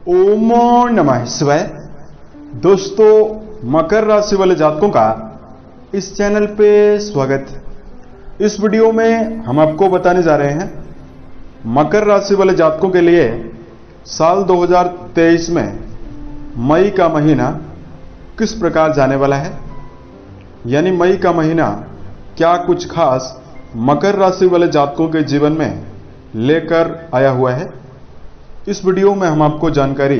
ओम नमः शिवाय। दोस्तों, मकर राशि वाले जातकों का इस चैनल पे स्वागत। इस वीडियो में हम आपको बताने जा रहे हैं मकर राशि वाले जातकों के लिए साल 2023 में मई का महीना किस प्रकार जाने वाला है। यानी मई का महीना क्या कुछ खास मकर राशि वाले जातकों के जीवन में लेकर आया हुआ है। इस वीडियो में हम आपको जानकारी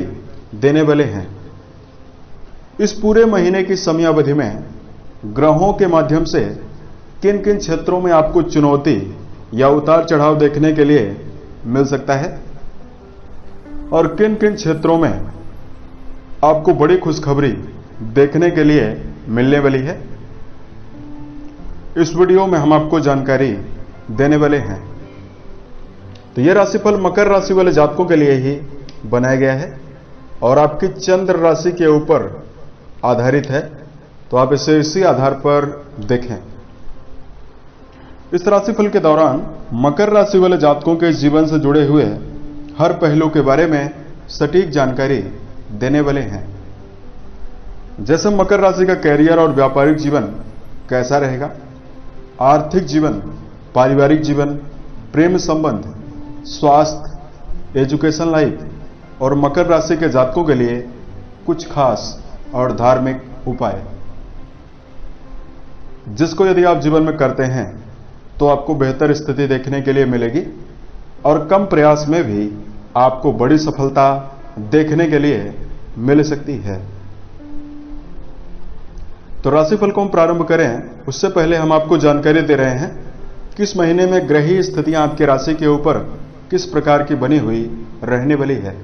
देने वाले हैं। इस पूरे महीने की समयावधि में ग्रहों के माध्यम से किन किन क्षेत्रों में आपको चुनौती या उतार चढ़ाव देखने के लिए मिल सकता है और किन किन क्षेत्रों में आपको बड़ी खुशखबरी देखने के लिए मिलने वाली है, इस वीडियो में हम आपको जानकारी देने वाले हैं। तो यह राशिफल मकर राशि वाले जातकों के लिए ही बनाया गया है और आपकी चंद्र राशि के ऊपर आधारित है, तो आप इसे इसी आधार पर देखें। इस राशिफल के दौरान मकर राशि वाले जातकों के जीवन से जुड़े हुए हर पहलू के बारे में सटीक जानकारी देने वाले हैं। जैसे मकर राशि का कैरियर और व्यापारिक जीवन कैसा रहेगा, आर्थिक जीवन, पारिवारिक जीवन, प्रेम संबंध, स्वास्थ्य, एजुकेशन लाइफ और मकर राशि के जातकों के लिए कुछ खास और धार्मिक उपाय, जिसको यदि आप जीवन में करते हैं तो आपको बेहतर स्थिति देखने के लिए मिलेगी और कम प्रयास में भी आपको बड़ी सफलता देखने के लिए मिल सकती है। तो राशिफल को हम प्रारंभ करें उससे पहले हम आपको जानकारी दे रहे हैं कि इस महीने में ग्रही स्थितियां आपकी राशि के ऊपर किस प्रकार की बनी हुई रहने वाली है।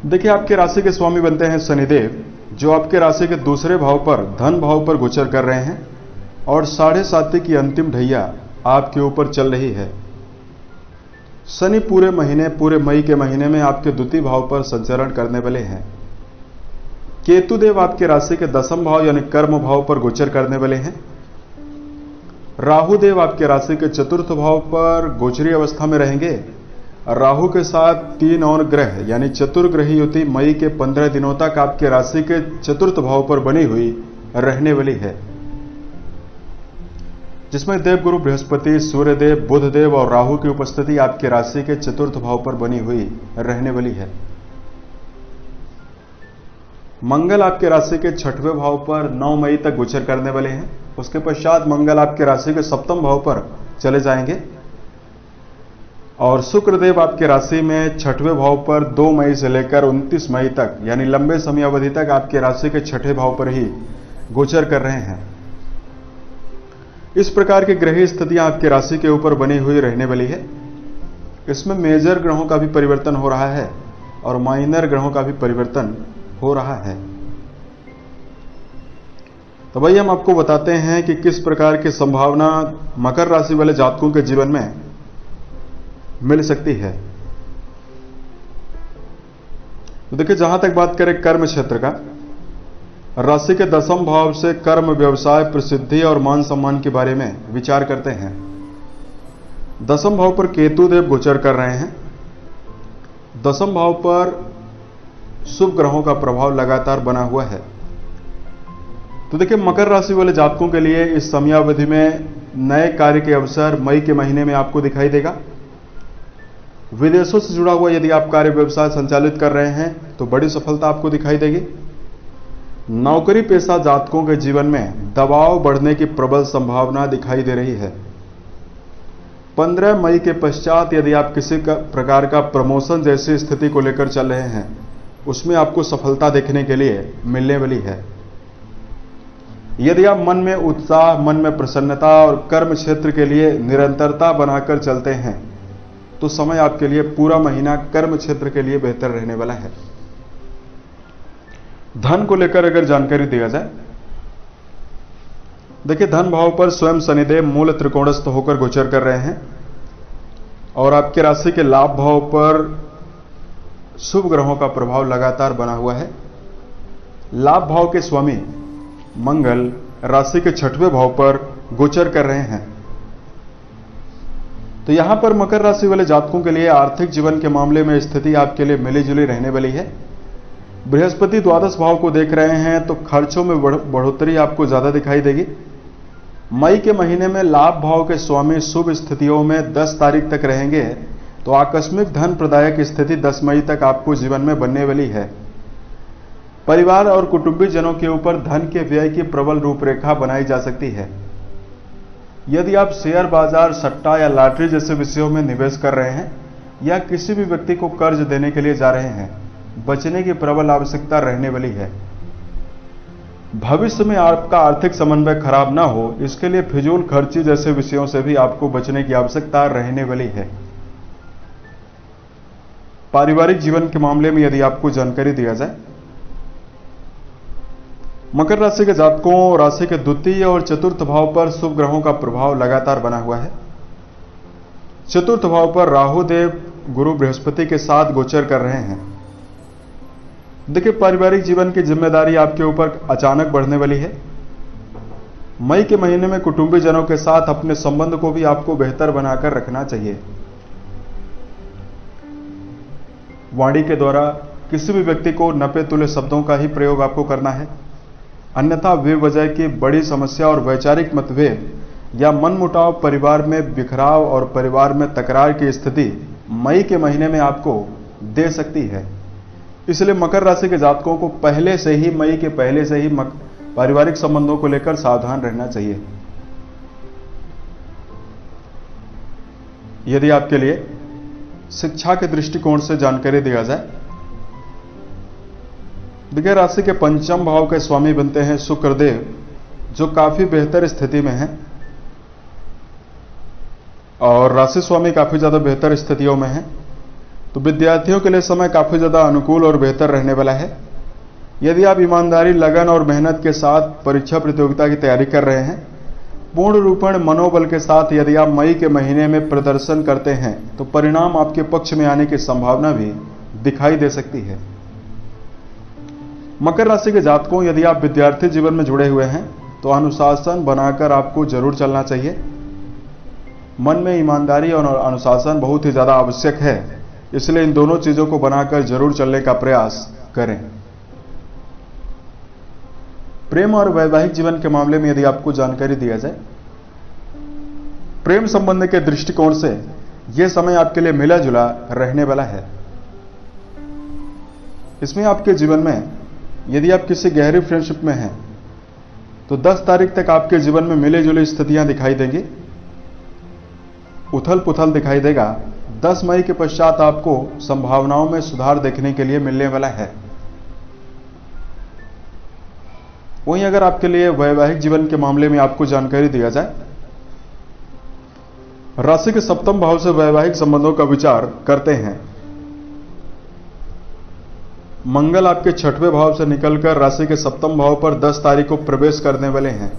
देखिए, आपके राशि के स्वामी बनते हैं शनिदेव, जो आपके राशि के दूसरे भाव पर धन भाव पर गोचर कर रहे हैं और 7.5 की अंतिम ढैया आपके ऊपर चल रही है। शनि पूरे मई के महीने में आपके द्वितीय भाव पर संचरण करने वाले हैं। केतुदेव आपके राशि के दसम भाव यानी कर्म भाव पर गोचर करने वाले हैं। राहुदेव आपके राशि के चतुर्थ भाव पर गोचरी अवस्था में रहेंगे। राहु के साथ 3 और ग्रह यानी चतुर्ग्रही युति मई के 15 दिनों तक आपके राशि के चतुर्थ भाव पर बनी हुई रहने वाली है, जिसमें देवगुरु बृहस्पति, सूर्यदेव, बुधदेव और राहु की उपस्थिति आपके राशि के चतुर्थ भाव पर बनी हुई रहने वाली है। मंगल आपके राशि के 6वें भाव पर 9 मई तक गोचर करने वाले हैं। उसके पश्चात मंगल आपके राशि के 7वें भाव पर चले जाएंगे और शुक्रदेव आपके राशि में 6वें भाव पर 2 मई से लेकर 29 मई तक यानी लंबे समय अवधि तक आपके राशि के 6वें भाव पर ही गोचर कर रहे हैं। इस प्रकार की ग्रह स्थितियां आपके राशि के ऊपर बनी हुई रहने वाली है। इसमें मेजर ग्रहों का भी परिवर्तन हो रहा है और माइनर ग्रहों का भी परिवर्तन हो रहा है। तो भाई हम आपको बताते हैं कि किस प्रकार की संभावना मकर राशि वाले जातकों के जीवन में मिल सकती है। तो देखिए, जहां तक बात करें कर्म क्षेत्र का, राशि के दसम भाव से कर्म, व्यवसाय, प्रसिद्धि और मान सम्मान के बारे में विचार करते हैं। दसम भाव पर केतु देव गोचर कर रहे हैं। दसम भाव पर शुभ ग्रहों का प्रभाव लगातार बना हुआ है। तो देखिए, मकर राशि वाले जातकों के लिए इस समयावधि में नए कार्य के अवसर मई के महीने में आपको दिखाई देगा। विदेशों से जुड़ा हुआ यदि आप कार्य व्यवसाय संचालित कर रहे हैं तो बड़ी सफलता आपको दिखाई देगी। नौकरी पेशा जातकों के जीवन में दबाव बढ़ने की प्रबल संभावना दिखाई दे रही है। 15 मई के पश्चात यदि आप किसी प्रकार का प्रमोशन जैसी स्थिति को लेकर चल रहे हैं, उसमें आपको सफलता देखने के लिए मिलने वाली है। यदि आप मन में उत्साह, मन में प्रसन्नता और कर्म क्षेत्र के लिए निरंतरता बनाकर चलते हैं तो समय आपके लिए पूरा महीना कर्म क्षेत्र के लिए बेहतर रहने वाला है। धन को लेकर अगर जानकारी दिया जाए, देखिए, धन भाव पर स्वयं शनिदेव मूल त्रिकोणस्थ होकर गोचर कर रहे हैं और आपके राशि के लाभ भाव पर शुभ ग्रहों का प्रभाव लगातार बना हुआ है। लाभ भाव के स्वामी मंगल राशि के 6वें भाव पर गोचर कर रहे हैं। तो यहां पर मकर राशि वाले जातकों के लिए आर्थिक जीवन के मामले में स्थिति आपके लिए मिली जुली रहने वाली है। बृहस्पति द्वादश भाव को देख रहे हैं तो खर्चों में बढ़ोतरी आपको ज्यादा दिखाई देगी। मई के महीने में लाभ भाव के स्वामी शुभ स्थितियों में 10 तारीख तक रहेंगे, तो आकस्मिक धन प्रदायक स्थिति 10 मई तक आपको जीवन में बनने वाली है। परिवार और कुटुंबी जनों के ऊपर धन के व्यय की प्रबल रूपरेखा बनाई जा सकती है। यदि आप शेयर बाजार, सट्टा या लॉटरी जैसे विषयों में निवेश कर रहे हैं या किसी भी व्यक्ति को कर्ज देने के लिए जा रहे हैं, बचने की प्रबल आवश्यकता रहने वाली है। भविष्य में आपका आर्थिक समन्वय खराब ना हो, इसके लिए फिजूल खर्ची जैसे विषयों से भी आपको बचने की आवश्यकता रहने वाली है। पारिवारिक जीवन के मामले में यदि आपको जानकारी दिया जाए, मकर राशि के जातकों, राशि के द्वितीय और चतुर्थ भाव पर शुभ ग्रहों का प्रभाव लगातार बना हुआ है। चतुर्थ भाव पर राहु देव गुरु बृहस्पति के साथ गोचर कर रहे हैं। देखिए, पारिवारिक जीवन की जिम्मेदारी आपके ऊपर अचानक बढ़ने वाली है। मई के महीने में कुटुंबी जनों के साथ अपने संबंध को भी आपको बेहतर बनाकर रखना चाहिए। वाणी के द्वारा किसी भी व्यक्ति को नपे तुले शब्दों का ही प्रयोग आपको करना है, अन्यथा बेवजह की बड़ी समस्या और वैचारिक मतभेद या मनमुटाव, परिवार में बिखराव और परिवार में तकरार की स्थिति मई के महीने में आपको दे सकती है। इसलिए मकर राशि के जातकों को पहले से ही, मई के पहले से ही पारिवारिक संबंधों को लेकर सावधान रहना चाहिए। यदि आपके लिए शिक्षा के दृष्टिकोण से जानकारी दिया जाए, देखिए, राशि के पंचम भाव के स्वामी बनते हैं शुक्रदेव, जो काफी बेहतर स्थिति में है और राशि स्वामी काफी ज्यादा बेहतर स्थितियों में है। तो विद्यार्थियों के लिए समय काफी ज्यादा अनुकूल और बेहतर रहने वाला है। यदि आप ईमानदारी, लगन और मेहनत के साथ परीक्षा प्रतियोगिता की तैयारी कर रहे हैं, पूर्ण रूपेण मनोबल के साथ यदि आप मई के महीने में प्रदर्शन करते हैं, तो परिणाम आपके पक्ष में आने की संभावना भी दिखाई दे सकती है। मकर राशि के जातकों, यदि आप विद्यार्थी जीवन में जुड़े हुए हैं तो अनुशासन बनाकर आपको जरूर चलना चाहिए। मन में ईमानदारी और अनुशासन बहुत ही ज्यादा आवश्यक है, इसलिए इन दोनों चीजों को बनाकर जरूर चलने का प्रयास करें। प्रेम और वैवाहिक जीवन के मामले में यदि आपको जानकारी दिया जाए, प्रेम संबंध के दृष्टिकोण से यह समय आपके लिए मिला जुला रहने वाला है। इसमें आपके जीवन में यदि आप किसी गहरी फ्रेंडशिप में हैं तो 10 तारीख तक आपके जीवन में मिले जुले स्थितियां दिखाई देंगी, उथल पुथल दिखाई देगा। 10 मई के पश्चात आपको संभावनाओं में सुधार देखने के लिए मिलने वाला है। वहीं अगर आपके लिए वैवाहिक जीवन के मामले में आपको जानकारी दिया जाए, राशि के सप्तम भाव से वैवाहिक संबंधों का विचार करते हैं। मंगल आपके छठवें भाव से निकलकर राशि के सप्तम भाव पर 10 तारीख को प्रवेश करने वाले हैं,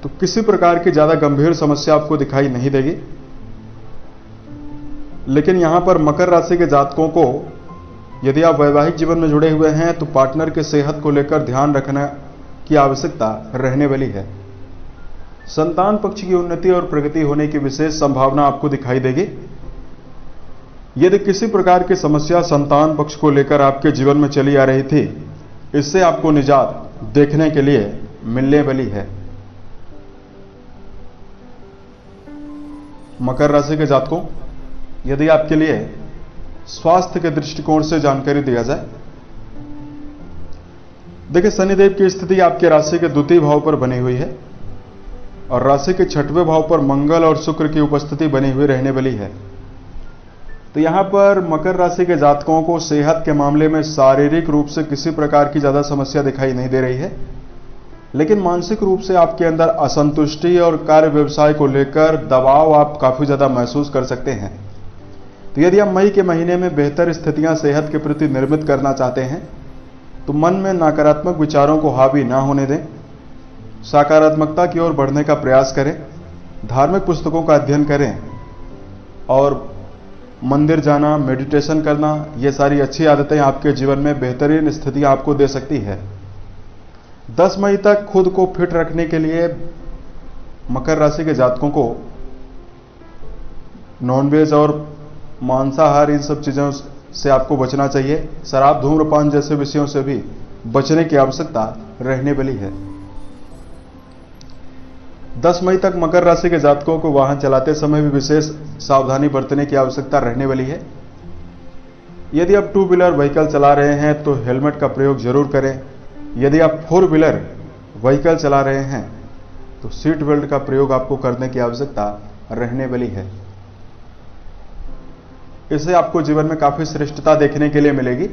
तो किसी प्रकार की ज्यादा गंभीर समस्या आपको दिखाई नहीं देगी। लेकिन यहां पर मकर राशि के जातकों को यदि आप वैवाहिक जीवन में जुड़े हुए हैं तो पार्टनर के सेहत को लेकर ध्यान रखने की आवश्यकता रहने वाली है। संतान पक्ष की उन्नति और प्रगति होने की विशेष संभावना आपको दिखाई देगी। यदि किसी प्रकार की समस्या संतान पक्ष को लेकर आपके जीवन में चली आ रही थी, इससे आपको निजात देखने के लिए मिलने वाली है। मकर राशि के जातकों, यदि आपके लिए स्वास्थ्य के दृष्टिकोण से जानकारी दिया जाए, देखिए, शनिदेव की स्थिति आपके राशि के द्वितीय भाव पर बनी हुई है और राशि के छठवें भाव पर मंगल और शुक्र की उपस्थिति बनी हुई रहने वाली है। तो यहां पर मकर राशि के जातकों को सेहत के मामले में शारीरिक रूप से किसी प्रकार की ज्यादा समस्या दिखाई नहीं दे रही है, लेकिन मानसिक रूप से आपके अंदर असंतुष्टि और कार्य व्यवसाय को लेकर दबाव आप काफी ज्यादा महसूस कर सकते हैं। तो यदि आप मई के महीने में बेहतर स्थितियां सेहत के प्रति निर्मित करना चाहते हैं तो मन में नकारात्मक विचारों को हावी ना होने दें, सकारात्मकता की ओर बढ़ने का प्रयास करें, धार्मिक पुस्तकों का अध्ययन करें और मंदिर जाना, मेडिटेशन करना, ये सारी अच्छी आदतें आपके जीवन में बेहतरीन स्थितियां आपको दे सकती है। 10 मई तक खुद को फिट रखने के लिए मकर राशि के जातकों को नॉनवेज और मांसाहार इन सब चीज़ों से आपको बचना चाहिए। शराब, धूम्रपान जैसे विषयों से भी बचने की आवश्यकता रहने वाली है। 10 मई तक मकर राशि के जातकों को वाहन चलाते समय भी विशेष सावधानी बरतने की आवश्यकता रहने वाली है। यदि आप 2 व्हीलर व्हीकल चला रहे हैं तो हेलमेट का प्रयोग जरूर करें। यदि आप 4 व्हीलर व्हीकल चला रहे हैं तो सीट बेल्ट का प्रयोग आपको करने की आवश्यकता रहने वाली है। इससे आपको जीवन में काफी श्रेष्ठता देखने के लिए मिलेगी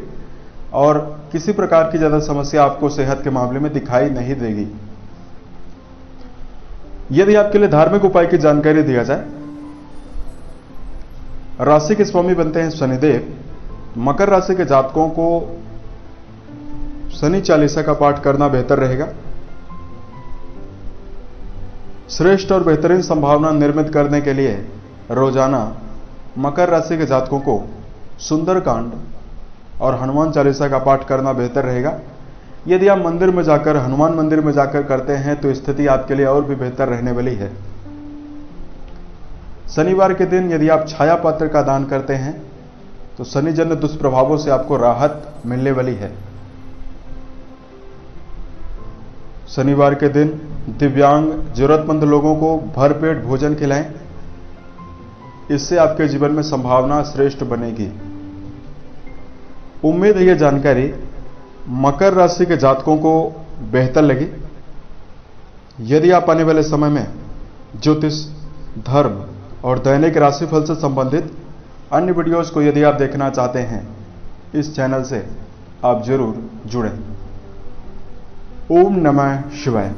और किसी प्रकार की ज्यादा समस्या आपको सेहत के मामले में दिखाई नहीं देगी। यदि आपके लिए धार्मिक उपाय की जानकारी दिया जाए, राशि के स्वामी बनते हैं शनिदेव। मकर राशि के जातकों को शनि चालीसा का पाठ करना बेहतर रहेगा। श्रेष्ठ और बेहतरीन संभावना निर्मित करने के लिए रोजाना मकर राशि के जातकों को सुंदरकांड और हनुमान चालीसा का पाठ करना बेहतर रहेगा। यदि आप मंदिर में जाकर, हनुमान मंदिर में जाकर करते हैं तो स्थिति आपके लिए और भी बेहतर रहने वाली है। शनिवार के दिन यदि आप छाया पात्र का दान करते हैं तो शनिजन्य दुष्प्रभावों से आपको राहत मिलने वाली है। शनिवार के दिन दिव्यांग, जरूरतमंद लोगों को भरपेट भोजन खिलाएं। इससे आपके जीवन में संभावना श्रेष्ठ बनेगी। उम्मीद है यह जानकारी मकर राशि के जातकों को बेहतर लगी। यदि आप आने वाले समय में ज्योतिष, धर्म और दैनिक राशिफल से संबंधित अन्य वीडियोस को यदि आप देखना चाहते हैं, इस चैनल से आप जरूर जुड़ें। ओम नमः शिवाय।